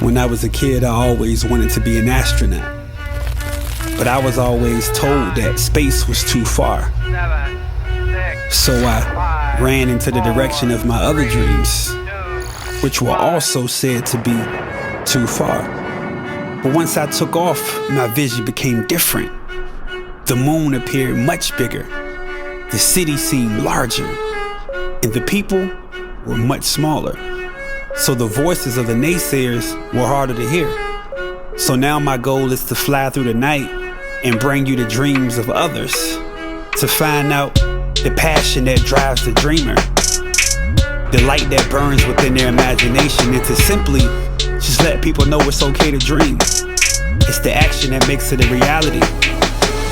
When I was a kid, I always wanted to be an astronaut. But I was always told that space was too far. So I ran into the direction of my other dreams, which were also said to be too far. But once I took off, my vision became different. The moon appeared much bigger. The city seemed larger. And the people were much smaller. So the voices of the naysayers were harder to hear. So now my goal is to fly through the night and bring you the dreams of others, to find out the passion that drives the dreamer, the light that burns within their imagination, and to simply just let people know it's okay to dream. It's the action that makes it a reality.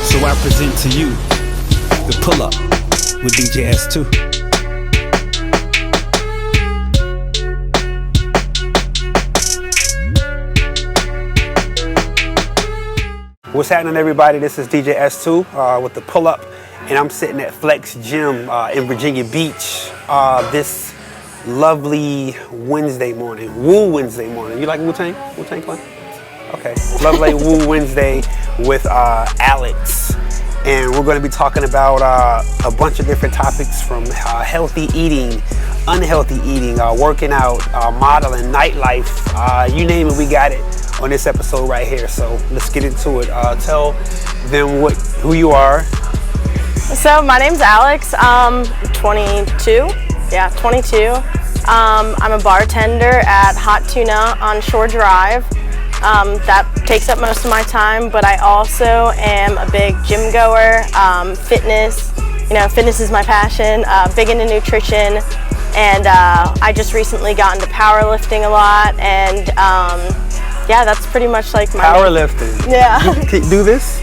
So I present to you the pull-up with DJ S2. What's happening, everybody? This is DJ S2 with the pull-up, and I'm sitting at Flex Gym in Virginia Beach this lovely Wednesday morning. Woo Wednesday morning. You like Wu-Tang? Wu-Tang Clan? Okay. Lovely Woo Wednesday with Alex. And we're going to be talking about a bunch of different topics, from healthy eating, unhealthy eating, working out, modeling, nightlife, you name it, we got it on this episode right here. So let's get into it. Tell them who you are. So my name's Alex. I'm 22. Yeah, 22. I'm a bartender at Hot Tuna on Shore Drive. That takes up most of my time, but I also am a big gym goer. Fitness, fitness is my passion. Big into nutrition, and I just recently got into powerlifting a lot, and yeah, that's pretty much like my powerlifting. Yeah. Can you do this?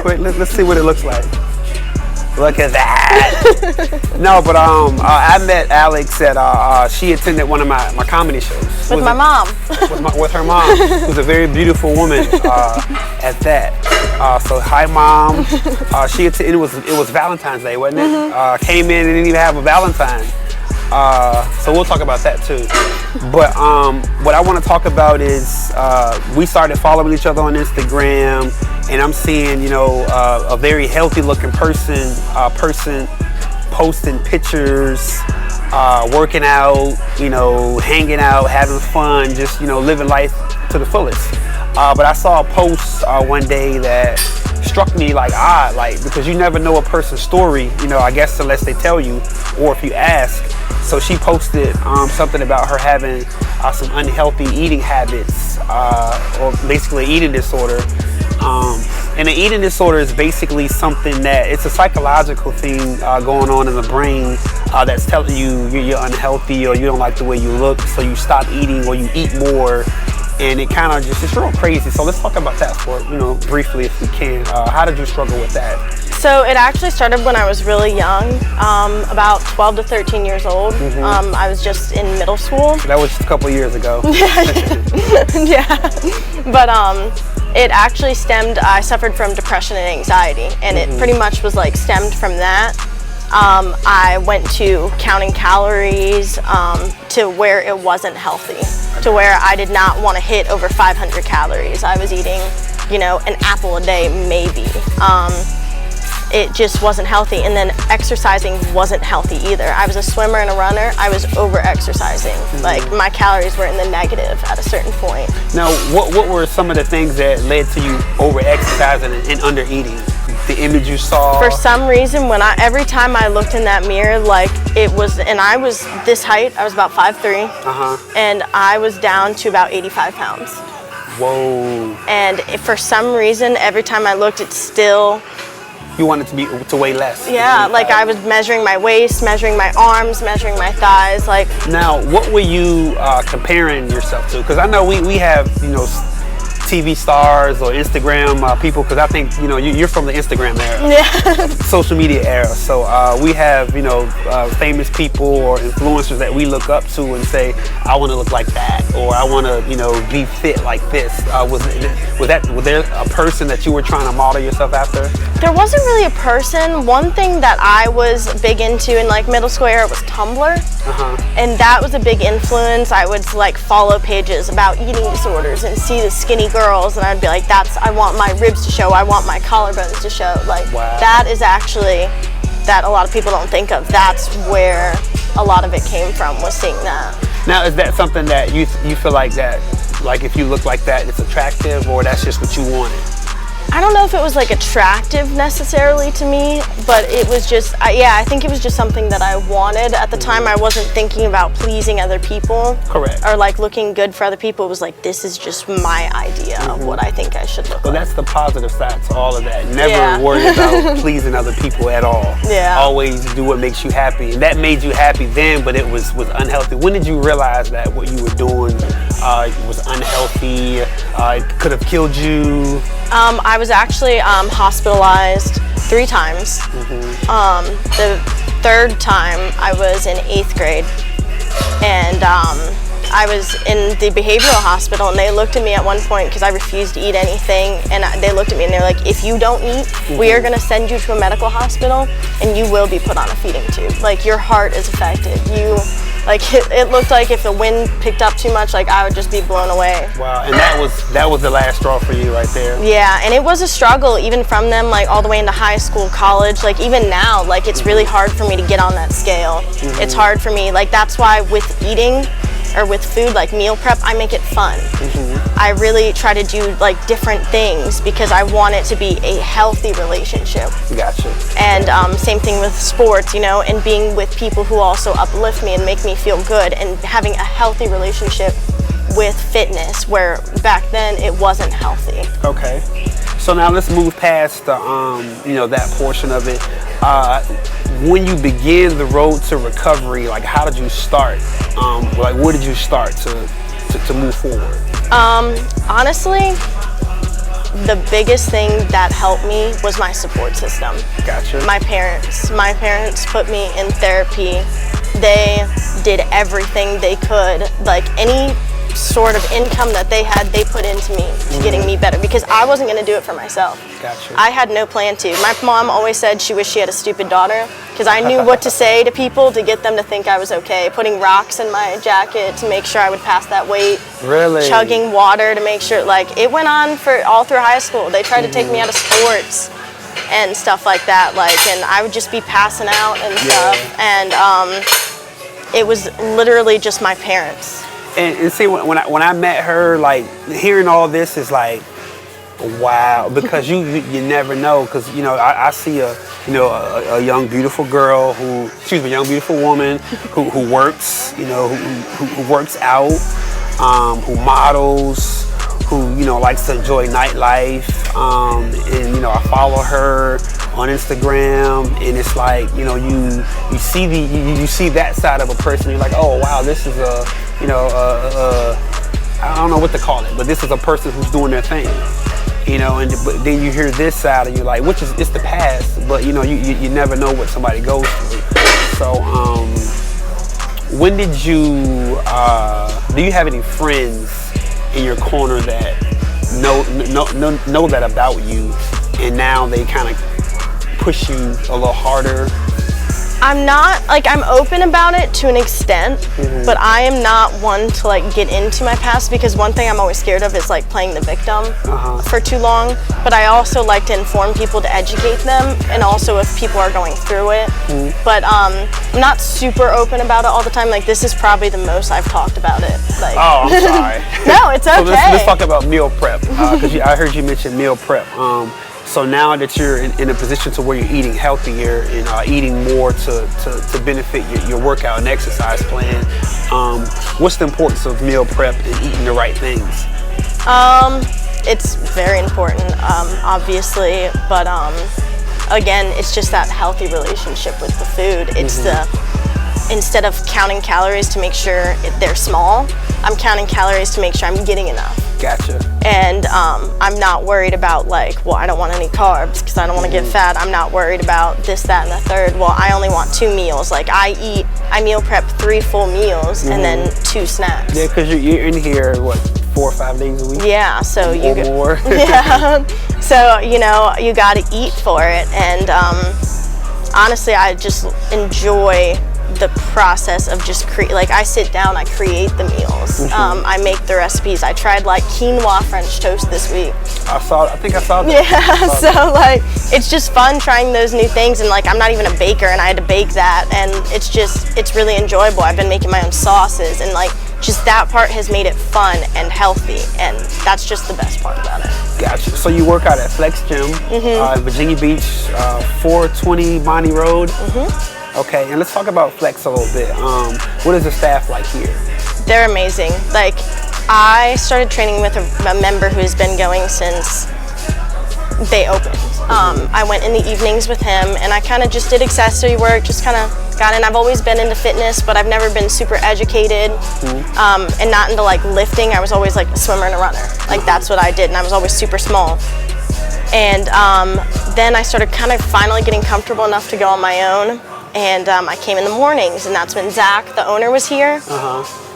Wait, let's see what it looks like. Look at that. No, but I met Alex at she attended one of my comedy shows. With my mom. With her mom, who's a very beautiful woman at that. So hi, Mom. She attended. It was Valentine's Day, wasn't it? Mm-hmm. Came in and didn't even have a Valentine. So we'll talk about that too. But what I want to talk about is we started following each other on Instagram, and I'm seeing a very healthy looking person posting pictures, working out, hanging out, having fun, just living life to the fullest. But I saw a post one day that struck me like odd, because you never know a person's story, I guess, unless they tell you or if you ask. So she posted something about her having some unhealthy eating habits, or basically eating disorder. And an eating disorder is basically something that it's a psychological thing going on in the brain that's telling you you're unhealthy or you don't like the way you look, so you stop eating or you eat more. And it kind of it's real crazy. So let's talk about that for briefly if we can. How did you struggle with that? So it actually started when I was really young, about 12 to 13 years old. Mm-hmm. I was just in middle school. So that was just a couple years ago. Yeah. But it actually stemmed, I suffered from depression and anxiety, and it pretty much was stemmed from that. I went to counting calories to where it wasn't healthy, to where I did not want to hit over 500 calories. I was eating, an apple a day, maybe. It just wasn't healthy. And then exercising wasn't healthy either. I was a swimmer and a runner. I was over exercising. My calories were in the negative at a certain point. Now, what were some of the things that led to you over exercising and under eating? The image you saw? For some reason, every time I looked in that mirror, and I was this height, I was about 5'3", and I was down to about 85 pounds. Whoa. And for some reason, every time I looked, it's still... You wanted to weigh less. Yeah, I was measuring my waist, measuring my arms, measuring my thighs, Now, what were you comparing yourself to? Because I know we have, TV stars or Instagram people, because I think, you're from the Instagram era. Yeah. Social media era. So we have, famous people or influencers that we look up to and say, I want to look like that, or I want to, be fit like this. Was there a person that you were trying to model yourself after? There wasn't really a person. One thing that I was big into in like middle school era was Tumblr, and that was a big influence. I would like follow pages about eating disorders and see the skinny girls, and I'd be like, I want my ribs to show, I want my collarbones to show. Like that is actually that a lot of people don't think of. That's where a lot of it came from, was seeing that. Now, is that something that you feel like that, like if you look like that, it's attractive, or that's just what you wanted? I don't know if it was like attractive necessarily to me, but it was just, I think it was just something that I wanted. At the time, I wasn't thinking about pleasing other people. Correct. Or like looking good for other people. It was like, this is just my idea of what I think I should look like. That's the positive side to all of that. Never worry about pleasing other people at all. Yeah. Always do what makes you happy. And that made you happy then, but it was unhealthy. When did you realize that what you were doing was unhealthy? It could have killed you? I was actually hospitalized 3 times. The 3rd time I was in 8th grade, and I was in the behavioral hospital, and they looked at me at one point because I refused to eat anything, and they looked at me and they're like, if you don't eat, we are going to send you to a medical hospital and you will be put on a feeding tube. Like, your heart is affected. It looked like if the wind picked up too much, like I would just be blown away. Wow, and that was the last straw for you right there. Yeah, and it was a struggle even from them, like all the way into high school, college, like even now, like it's really hard for me to get on that scale. It's hard for me, like that's why with eating or with food, like meal prep, I make it fun. I really try to do like different things because I want it to be a healthy relationship. Gotcha. And same thing with sports, and being with people who also uplift me and make me feel good, and having a healthy relationship with fitness, where back then it wasn't healthy. Okay. So now let's move past the, that portion of it. When you begin the road to recovery, like how did you start? Like where did you start to move forward? Honestly, the biggest thing that helped me was my support system. Gotcha. My parents put me in therapy. They did everything they could, like any sort of income that they had, they put into me, getting me better, because I wasn't going to do it for myself. Gotcha. I had no plan to. My mom always said she wished she had a stupid daughter, because I knew what to say to people to get them to think I was okay. Putting rocks in my jacket to make sure I would pass that weight. Really? Chugging water to make sure, like, it went on for all through high school. They tried to take me out of sports and stuff like that, and I would just be passing out and stuff, and it was literally just my parents. And see, when I met her, like hearing all this is like, wow, because you never know, because I see a young beautiful girl young beautiful woman who works, who works out, who models, who likes to enjoy nightlife, and I follow her on Instagram, and it's like you see that side of a person. You're like, oh wow, this is I don't know what to call it, but this is a person who's doing their thing, but then you hear this side and you're like, it's the past, but you never know what somebody goes through. So when did you do you have any friends in your corner that know that about you, and now they kind of push you a little harder? I'm not, I'm open about it to an extent, but I am not one to get into my past, because one thing I'm always scared of is playing the victim for too long. But I also like to inform people, to educate them, and also if people are going through it. But I'm not super open about it all the time. This is probably the most I've talked about it. Oh, I'm sorry. No, it's okay. So let's talk about meal prep, because I heard you mention meal prep. So now that you're in a position to where you're eating healthier and eating more to benefit your workout and exercise plan, what's the importance of meal prep and eating the right things? It's very important, obviously, but again, it's just that healthy relationship with the food. It's instead of counting calories to make sure they're small, I'm counting calories to make sure I'm getting enough. Gotcha. And I'm not worried about I don't want any carbs because I don't want to get fat. I'm not worried about this, that, and the third. Well, I only want 2 meals. I meal prep 3 full meals and then 2 snacks. Yeah, because you're in here, 4 or 5 days a week? Yeah, so or more. Yeah. So, you know, you got to eat for it. And honestly, I just enjoy the process of just like I sit down, I create the meals. I make the recipes. I tried like quinoa French toast this week. I think I saw that. Yeah, so like it's just fun trying those new things, and like I'm not even a baker and I had to bake that, and it's really enjoyable. I've been making my own sauces, and like just that part has made it fun and healthy, and that's just the best part about it. Gotcha. So you work out at Flex Gym, Virginia Beach, 420 Bonnie Road. Okay, and let's talk about Flex a little bit. What is the staff like here? They're amazing. Like, I started training with a member who's been going since they opened. I went in the evenings with him, and I kind of just did accessory work, just kind of got in. I've always been into fitness, but I've never been super educated and not into like lifting. I was always like a swimmer and a runner. Like, that's what I did, and I was always super small. And then I started kind of finally getting comfortable enough to go on my own. And I came in the mornings, and that's when Zach, the owner, was here.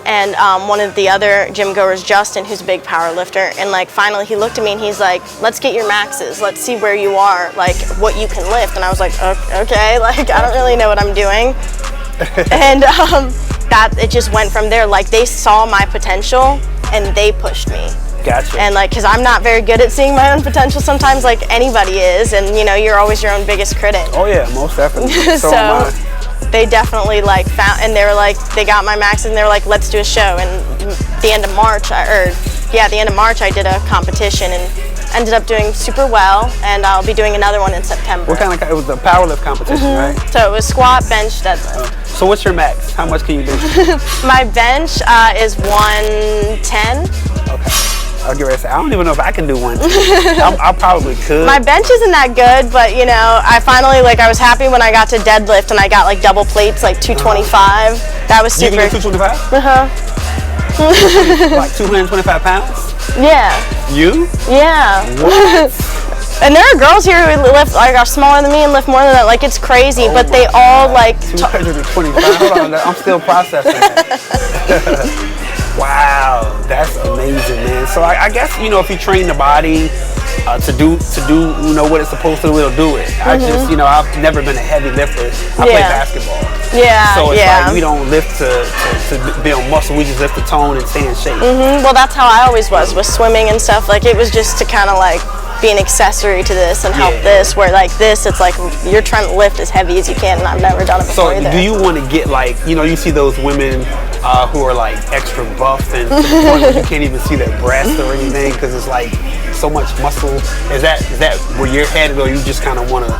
And one of the other gym goers, Justin, who's a big power lifter, and like finally he looked at me and he's like, let's get your maxes, let's see where you are, like what you can lift. And I was like, okay, like I don't really know what I'm doing. And that it just went from there. Like, they saw my potential and they pushed me. Gotcha. And like, because I'm not very good at seeing my own potential sometimes, like anybody is, and you know, you're always your own biggest critic. Oh yeah, most definitely. So they definitely like found, and they were like, they got my maxes, and they were like, let's do a show. And the end of March, I did a competition and ended up doing super well, and I'll be doing another one in September. What kind of, it was a power lift competition, right? So it was squat, bench, deadlift. So what's your max? How much can you bench? My bench is 110. Okay. I'll get ready to say, I don't even know if I can do one. I probably could. My bench isn't that good, but you know, I finally, like, I was happy when I got to deadlift and I got like double plates, like 225. That was super. You can do 225? Like 225 pounds? Yeah. You? Yeah. What? And there are girls here who lift, like, are smaller than me and lift more than that. Like, it's crazy, but they all like 225. Hold on, I'm still processing that. Wow, that's amazing, man. So I guess, you know, if you train the body to do you know what it's supposed to do, it'll do it. I just, you know, I've never been a heavy lifter. I play basketball. Yeah. So it's like we don't lift to build muscle. We just lift to tone and stay in shape. Well, that's how I always was with swimming and stuff. Like, it was just to kind of like be an accessory to this and help this. Where like this, it's like you're trying to lift as heavy as you can, and I've never done it before either. Do you want to get, like, you know, you see those women who are like extra buff and to the point where you can't even see their breasts or anything because it's like so much muscle. Is that where you're headed, or you just kind of want to?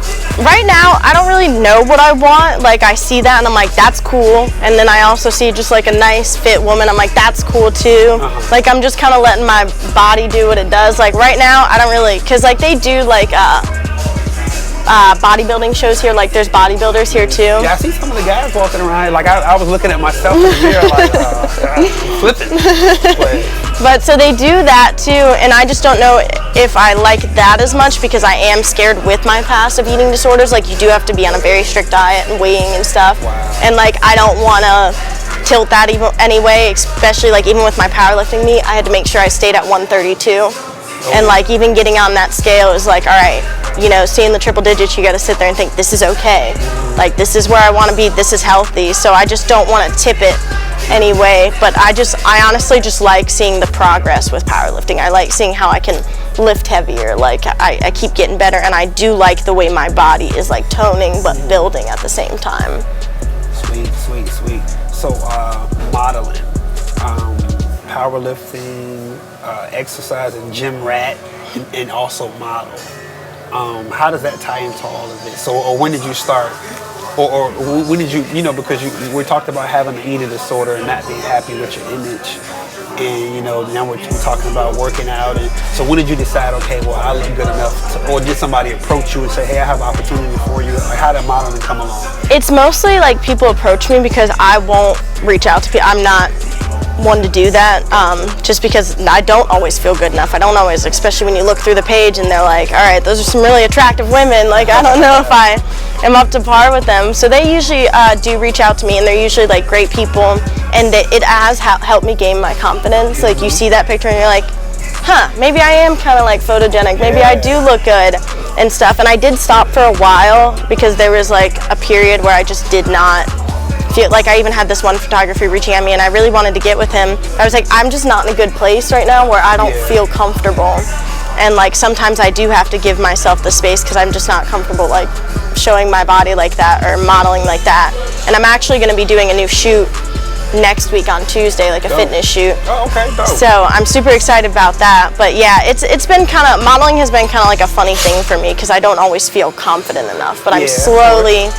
Right now, I don't really know what I want. Like, I see that and I'm like, that's cool. And then I also see just like a nice fit woman. I'm like, that's cool too. Like, I'm just kind of letting my body do what it does. Like, right now, I don't really, because like they do like bodybuilding shows here. Like, there's bodybuilders here too. Yeah, I see some of the guys walking around. Like, I was looking at myself in the mirror, like, flipping. But so they do that too, and I just don't know if I like that as much because I am scared with my past of eating disorders. Like, you do have to be on a very strict diet and weighing and stuff. And like, I don't want to tilt that even anyway, especially like even with my powerlifting meet, I had to make sure I stayed at 132. And like, even getting on that scale is like, all right, you know, seeing the triple digits, you got to sit there and think, this is okay. Like, this is where I want to be. This is healthy. So I just don't want to tip it anyway. But I honestly just like seeing the progress with powerlifting. I like seeing how I can lift heavier. Like, I keep getting better, and I do like the way my body is like toning but building at the same time. Sweet. So modeling, powerlifting, exercise, and gym rat, and also model. How does that tie into all of this? So, or when did you start? Or when did you know, because we talked about having an eating disorder and not being happy with your image. And, you know, now we're talking about working out. And so when did you decide, okay, well, I look good enough or did somebody approach you and say, hey, I have an opportunity for you? Like, how did modeling come along? It's mostly like people approach me because I won't reach out to people. I'm not one to do that, just because I don't always feel good enough. I don't always, especially when you look through the page and they're like, all right, those are some really attractive women. Like, I don't know if I am up to par with them. So they usually do reach out to me, and they're usually like great people. and it has helped me gain my confidence. Like, you see that picture and you're like, huh, maybe I am kind of like photogenic, maybe I do look good and stuff. And I did stop for a while because there was like a period where I just did not feel like, I even had this one photographer reaching at me and I really wanted to get with him. I was like, I'm just not in a good place right now where I don't feel comfortable. And like sometimes I do have to give myself the space because I'm just not comfortable like showing my body like that or modeling like that. And I'm actually going to be doing a new shoot next week on Tuesday, like a fitness shoot. Oh, okay, dope. So I'm super excited about that. But yeah, it's been kind of, modeling has been kind of like a funny thing for me because I don't always feel confident enough. But I'm slowly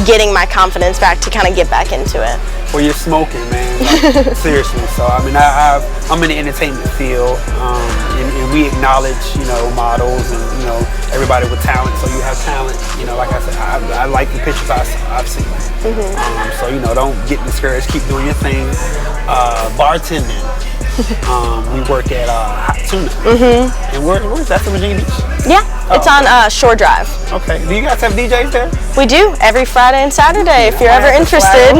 getting my confidence back to kind of get back into it. Well, you're smoking, man. Like, seriously. So I mean, I'm in the entertainment field, and we acknowledge, you know, models and, you know, everybody with talent. So you have talent. You know, like I said, I like the pictures I've seen. So you know, don't get discouraged. Keep doing your thing. Bartending. We work at Hot Tuna. And where's that, in Virginia Beach? Yeah, it's on Shore Drive. Okay. Do you guys have DJs there? We do, every Friday and Saturday. If you're ever interested,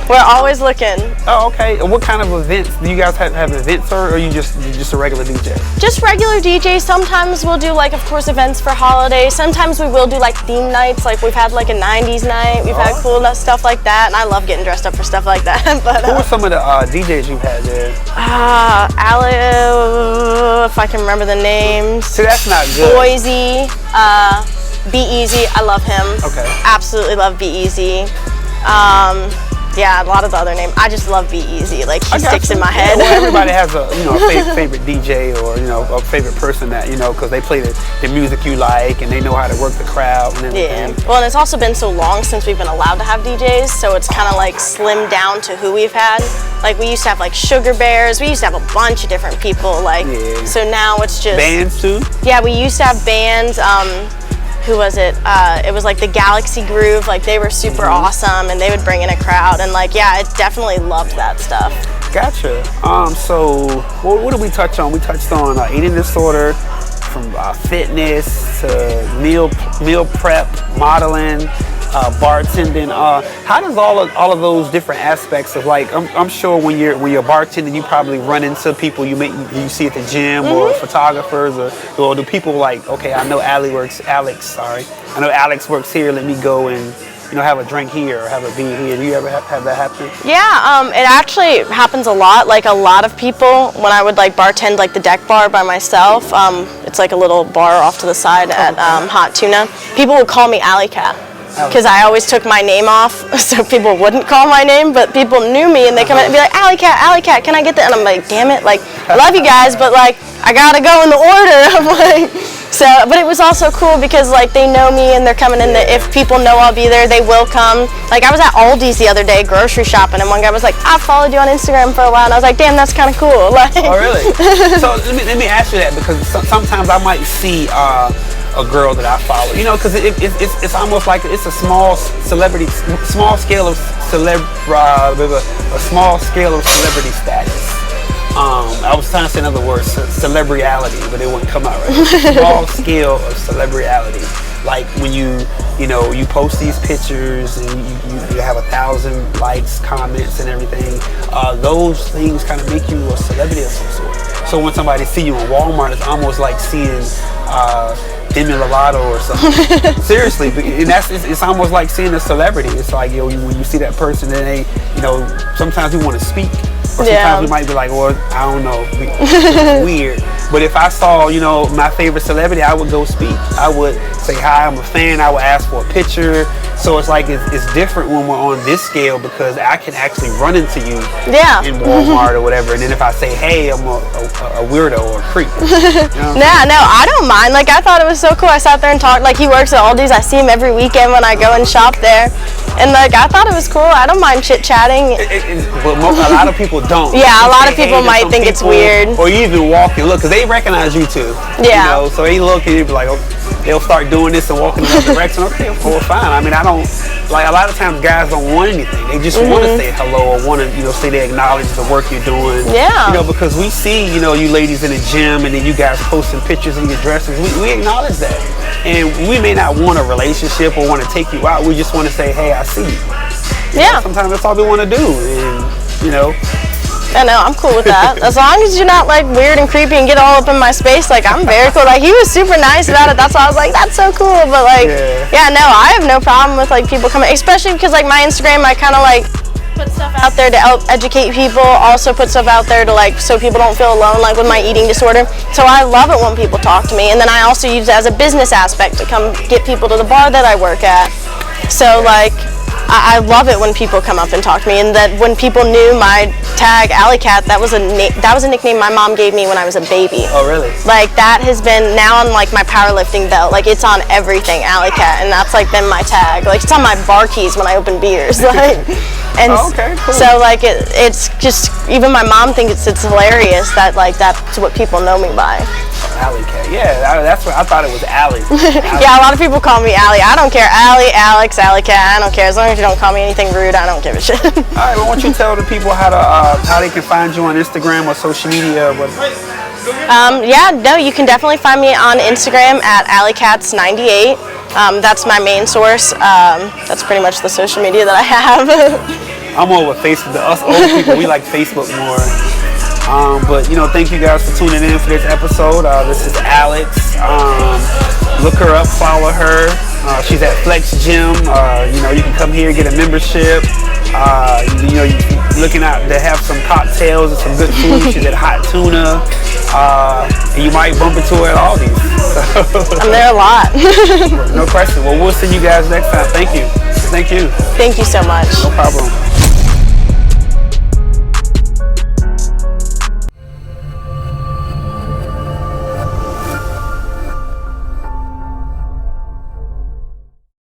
we're always looking. Oh, okay. What kind of events? Do you guys have events, or are you just a regular DJ? Just regular DJ. Sometimes we'll do, like, of course, events for holidays. Sometimes we will do like theme nights. Like, we've had like a 90s night. We've had cool stuff like that, and I love getting dressed up for stuff like that. But who are some of the DJs you've had there? If I can remember the names. See, that's not good. Boise, Be Easy. I love him. Okay. Absolutely love Be Easy. Yeah, a lot of the other names. I just love Be Easy. Like, he sticks in my head. Well, everybody has a favorite DJ or a favorite person that because they play the music you like and they know how to work the crowd and everything. Yeah. Well, and it's also been so long since we've been allowed to have DJs, so it's kind of like slimmed down to who we've had. Like, we used to have like Sugar Bears. We used to have a bunch of different people. Like, so now it's just bands too. Yeah, we used to have bands. Who was it? It was like the Galaxy Groove. Like, they were super awesome, and they would bring in a crowd. And like, yeah, I definitely loved that stuff. Gotcha. So what did we touch on? We touched on eating disorder, from fitness to meal prep, modeling, bartending. How does all of those different aspects of, like, I'm sure when you're bartending, you probably run into people you see at the gym or photographers or do people like, okay, I know Alex works here, let me go and have a drink here or have a beer here. Do you ever have that happen? Yeah, it actually happens a lot. Like, a lot of people, when I would like bartend like the deck bar by myself, it's like a little bar off to the side at Hot Tuna, people would call me Alley Cat. Because I always took my name off, so people wouldn't call my name, but people knew me, and they come in and be like, Alley Cat, can I get that? And I'm like, damn it, like, I love you guys, but like, I gotta go in the order. I'm like, so, but it was also cool because like they know me and they're coming in. If people know I'll be there, they will come. Like, I was at Aldi's the other day grocery shopping, and one guy was like, I followed you on Instagram for a while, and I was like, damn, that's kind of cool. Like, oh, really? So let me ask you that, because sometimes I might see a girl that I follow, because it's almost like it's a small scale of celebrity status. I was trying to say another word, celebriality, but it wouldn't come out right. It's a small scale of celebriality. Like, when you post these pictures and you have 1,000 likes, comments, and everything, those things kind of make you a celebrity of some sort. So when somebody see you in Walmart, it's almost like seeing Demi Lovato or something. Seriously, and it's almost like seeing a celebrity. It's like, when you see that person, then they, sometimes we want to speak, or sometimes we might be like, well, I don't know, it's weird. But if I saw, my favorite celebrity, I would go speak. I would say hi, I'm a fan. I would ask for a picture. So it's like it's different when we're on this scale, because I can actually run into you in Walmart or whatever, and then if I say, hey, I'm a weirdo or a creep. No, I don't mind. Like, I thought it was so cool. I sat there and talked. Like, he works at Aldi's. I see him every weekend when I go and shop there. And like, I thought it was cool. I don't mind chit-chatting. But a lot of people don't. Yeah, a lot of people might think it's weird. Or you even walk and look, because they recognize you too. Yeah. So they look and you be like, they'll start doing this and walking in the direction. Okay, well, fine. I mean, I don't, like, a lot of times guys don't want anything. They just want to say hello or want to, say they acknowledge the work you're doing. Yeah. Because we see, you ladies in the gym, and then you guys posting pictures in your dresses. We acknowledge that. And we may not want a relationship or want to take you out. We just want to say, hey, I see you. Yeah. Sometimes that's all we want to do. And, you know. I know, I'm cool with that. As long as you're not like weird and creepy and get all up in my space, like I'm very cool. Like he was super nice about it. That's why I was like, that's so cool. But like, yeah, no, I have no problem with like people coming, especially because like my Instagram, I kind of like put stuff out there to help educate people. Also put stuff out there to like so people don't feel alone, like with my eating disorder. So I love it when people talk to me, and then I also use it as a business aspect to come get people to the bar that I work at. So like, I love it when people come up and talk to me, and that when people knew my tag Alley Cat, that was a nickname my mom gave me when I was a baby. Oh, really? Like that has been now on like my powerlifting belt. Like it's on everything, Alley Cat, and that's like been my tag. Like it's on my bar keys when I open beers. Like, and okay, cool. So like it's just even my mom thinks it's hilarious that like that's what people know me by. Alley Cat. Yeah, that's what I thought it was. Alley. Yeah, a lot of people call me Allie. I don't care. Allie, Alex, Alley Cat. I don't care. As long as you don't call me anything rude, I don't give a shit. All right, well, why don't you tell the people how they can find you on Instagram or social media? Yeah, no, you can definitely find me on Instagram at AlleyCats98. That's my main source. That's pretty much the social media that I have. I'm more with Facebook. Us old people, we like Facebook more. But you know, thank you guys for tuning in for this episode. This is Alex. Look her up, follow her. She's at Flex Gym. You know, you can come here, get a membership. You know, you're looking out to have some cocktails and some good food. She's at Hot Tuna. And you might bump into her at Aldi's. I'm there a lot. No question. Well, we'll see you guys next time. Thank you. Thank you. Thank you so much. No problem.